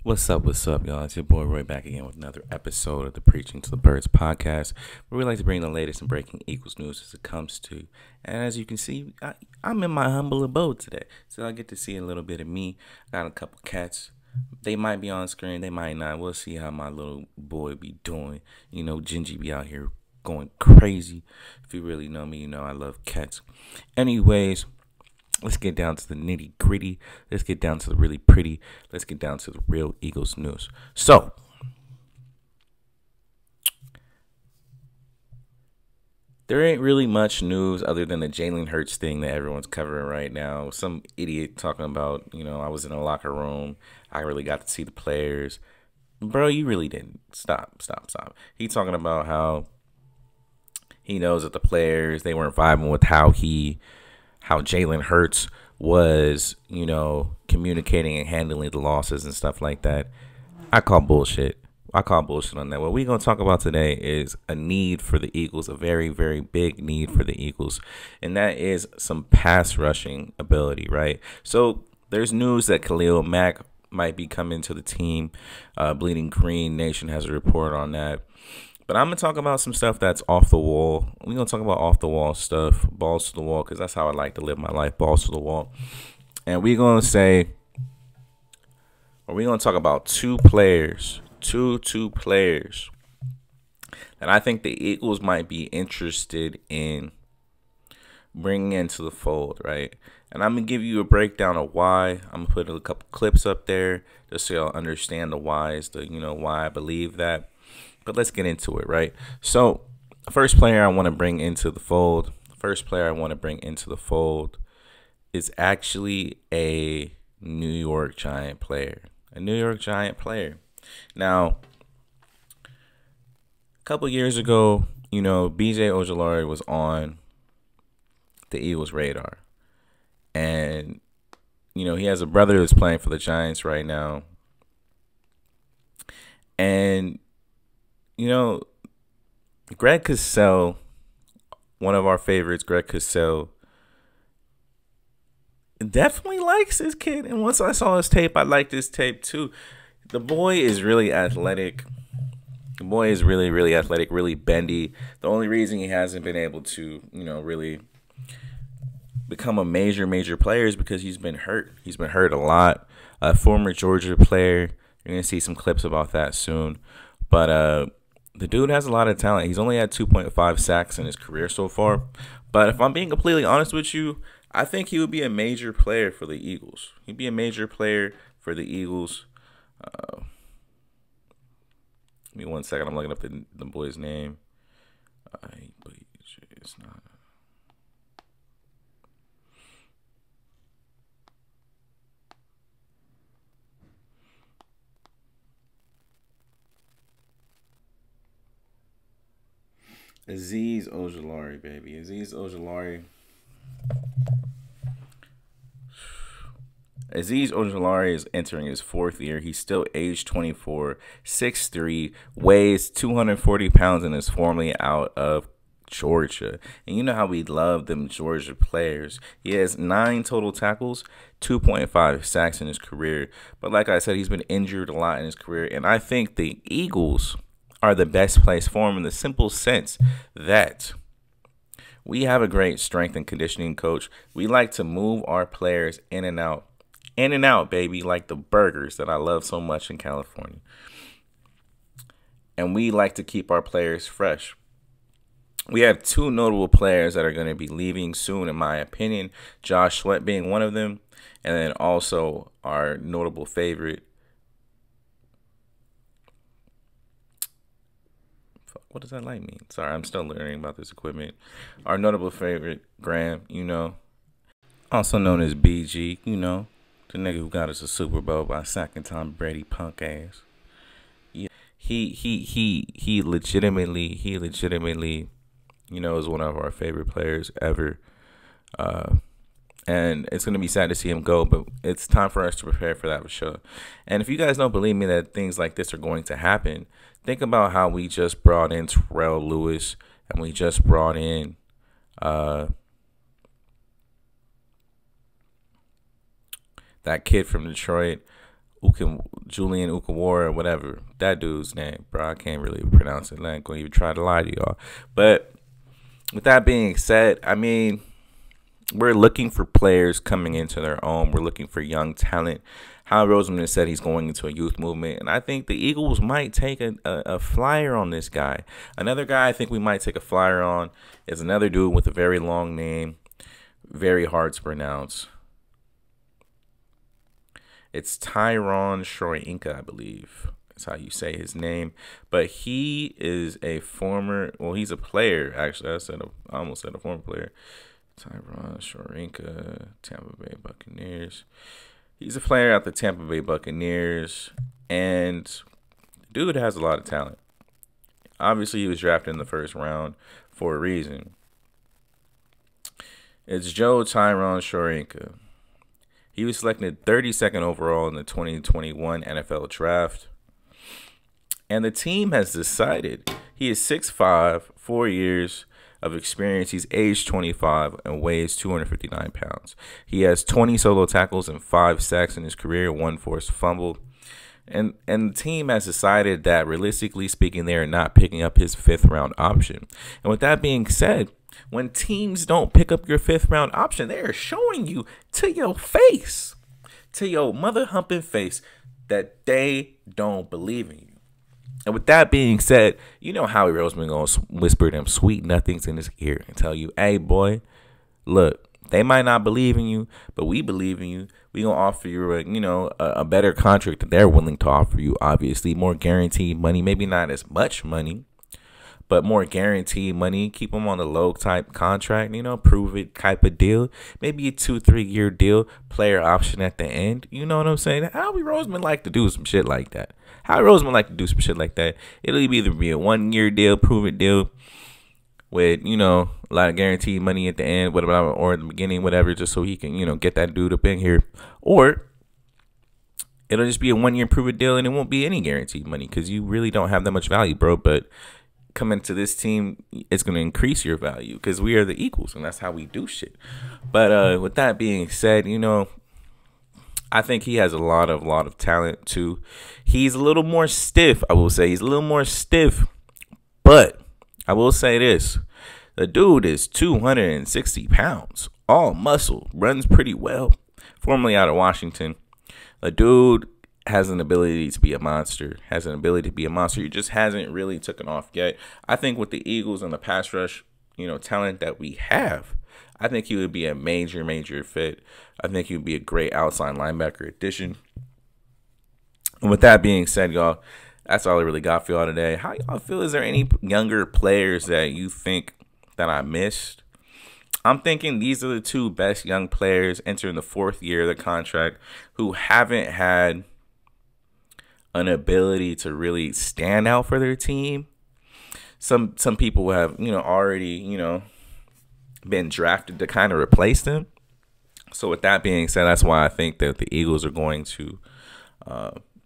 What's up, y'all? It's your boy Roy back again with another episode of the Preaching to the Birds podcast, where we like to bring the latest and breaking Eagles news as it comes to. And as you can see, I'm in my humble abode today, so I get to see a little bit of me. Got a couple cats. They might be on screen, they might not. We'll see how my little boy be doing. You know, Gingy be out here going crazy. If you really know me, you know I love cats. Anyways, let's get down to the nitty gritty. Let's get down to the really pretty. Let's get down to the real Eagles news. So, there ain't really much news other than the Jalen Hurts thing that everyone's covering right now. Some idiot talking about, I was in a locker room. I really got to see the players. Bro, you really didn't. Stop. He talking about how he knows that the players, they weren't vibing with how Jalen Hurts was, communicating and handling the losses and stuff like that. I call bullshit on that. What we're going to talk about today is a need for the Eagles, a very, very big need for the Eagles, and that is some pass rushing ability, right? So there's news that Khalil Mack might be coming to the team. Bleeding Green Nation has a report on that. But I'm going to talk about some stuff that's off the wall. We're going to talk about off the wall stuff, balls to the wall, because that's how I like to live my life, balls to the wall. And we're going to talk about two players that I think the Eagles might be interested in bringing into the fold, right? And I'm going to give you a breakdown of why. I'm going to put a couple clips up there just so y'all understand the whys, why I believe that. But let's get into it, right? So, the first player I want to bring into the fold is actually a New York Giant player. Now, a couple years ago, BJ Ojulari was on the Eagles' radar. And, he has a brother that's playing for the Giants right now. And Greg Cosell, one of our favorites, Greg Cosell, definitely likes this kid. And once I saw his tape, I liked his tape too. The boy is really athletic. Really bendy. The only reason he hasn't been able to, really become a major player is because he's been hurt. He's been hurt a lot. A former Georgia player. You're going to see some clips about that soon. But, the dude has a lot of talent. He's only had 2.5 sacks in his career so far. But if I'm being completely honest with you, I think he would be a major player for the Eagles. Give me 1 second. I'm looking up the boy's name. It's not. Azeez Ojulari, baby. Azeez Ojulari is entering his fourth year. He's still age 24, 6'3", weighs 240 pounds, and is formerly out of Georgia. And you know how we love them Georgia players. He has 9 total tackles, 2.5 sacks in his career. But like I said, he's been injured a lot in his career. And I think the Eagles are the best place for him in the simple sense that we have a great strength and conditioning coach. We like to move our players in and out, baby, like the burgers that I love so much in California. And we like to keep our players fresh. We have 2 notable players that are going to be leaving soon, in my opinion. Josh Sweat being one of them, and then also our notable favorite. What does that light mean? Sorry, I'm still learning about this equipment. Our notable favorite, Graham, also known as BG, the nigga who got us a Super Bowl by sacking Tom Brady punk ass. Yeah. He legitimately, is one of our favorite players ever. And it's going to be sad to see him go, but it's time for us to prepare for that for sure. And if you guys don't believe me that things like this are going to happen, think about how we just brought in Terrell Lewis and we just brought in that kid from Detroit. Julian Ukawara, whatever that dude's name, bro. I can't really pronounce it. I ain't gonna even try to lie to y'all. But with that being said, I mean, we're looking for players coming into their own. We're looking for young talent. Howie Roseman has said he's going into a youth movement, and I think the Eagles might take a flyer on this guy. Another guy I think we might take a flyer on is another dude with a very long name, very hard to pronounce. It's Tyron Shoyinka, I believe. That's how you say his name. But he is a former, well, he's a player, actually. I almost said a former player. Tyron Shoyinka, Tampa Bay Buccaneers. He's a player at the Tampa Bay Buccaneers, and dude has a lot of talent. Obviously, he was drafted in the first round for a reason. It's Tyron Shoyinka. He was selected 32nd overall in the 2021 NFL Draft. And the team has decided he is 6'5", 4 years of experience. He's age 25 and weighs 259 pounds. He has 20 solo tackles and 5 sacks in his career, 1 forced fumble. And the team has decided that, realistically speaking, they are not picking up his 5th round option. And with that being said, when teams don't pick up your 5th round option, they are showing you to your face, to your mother humping face, that they don't believe in you. And with that being said, you know Howie Roseman going to whisper them sweet nothings in his ear and tell you, hey, boy, look, they might not believe in you, but we believe in you. We going to offer you, a better contract that they're willing to offer you, obviously. More guaranteed money, maybe not as much money, but more guaranteed money. Keep them on the low type contract, prove it type of deal. Maybe a 2-3 year deal, player option at the end. You know what I'm saying? Howie Roseman like to do some shit like that. Howie Roseman like to do some shit like that. It'll either be a 1 year deal, prove it deal with, a lot of guaranteed money at the end, whatever, or at the beginning, whatever, just so he can, get that dude up in here. Or it'll just be a 1 year prove it deal and it won't be any guaranteed money because you really don't have that much value, bro. But coming to this team, it's going to increase your value because we are the Eagles and that's how we do shit. But with that being said, I think he has a lot of talent too. He's a little more stiff, I will say. He's a little more stiff, but I will say this. The dude is 260 pounds, all muscle, runs pretty well. Formerly out of Washington. The dude has an ability to be a monster, He just hasn't really taken off yet. I think with the Eagles and the pass rush, talent that we have, I think he would be a major fit. I think he would be a great outside linebacker addition. And with that being said, y'all, that's all I really got for y'all today. How y'all feel? Is there any younger players that you think that I missed? I'm thinking these are the 2 best young players entering the 4th year of the contract who haven't had an ability to really stand out for their team. Some people have, already, been drafted to kind of replace them. So with that being said, that's why I think that the Eagles are going to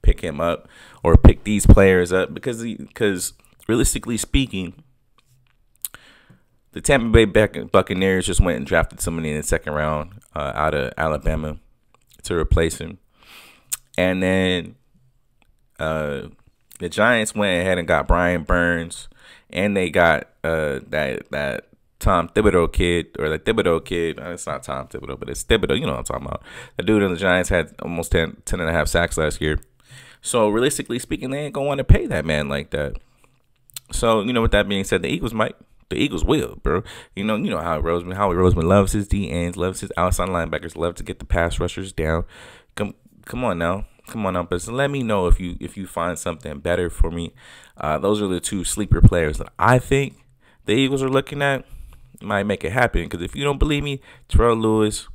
pick him up or pick these players up because realistically speaking, the Tampa Bay Buccaneers just went and drafted somebody in the 2nd round out of Alabama to replace him. And then the Giants went ahead and got Brian Burns, and they got that Tom Thibodeau kid, or the Thibodeau kid. It's not Tom Thibodeau, but it's Thibodeau. You know what I'm talking about. The dude in the Giants had almost 10 and a half sacks last year. So realistically speaking, they ain't going to want to pay that man like that. So, with that being said, the Eagles will, bro. You know Howie Roseman loves his D ends, loves his outside linebackers, loves to get the pass rushers down. Come on now. But let me know if you find something better for me. Those are the 2 sleeper players that I think the Eagles are looking at. Might make it happen, because if you don't believe me, Terrell Lewis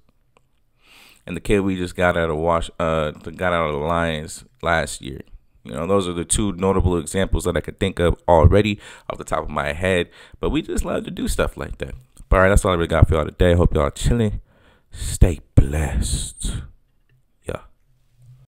and the kid we just got out of the Lions last year. Those are the 2 notable examples that I could think of already off the top of my head. But we just love to do stuff like that. But all right, that's all I really got for y'all today. Hope y'all chilling. Stay blessed.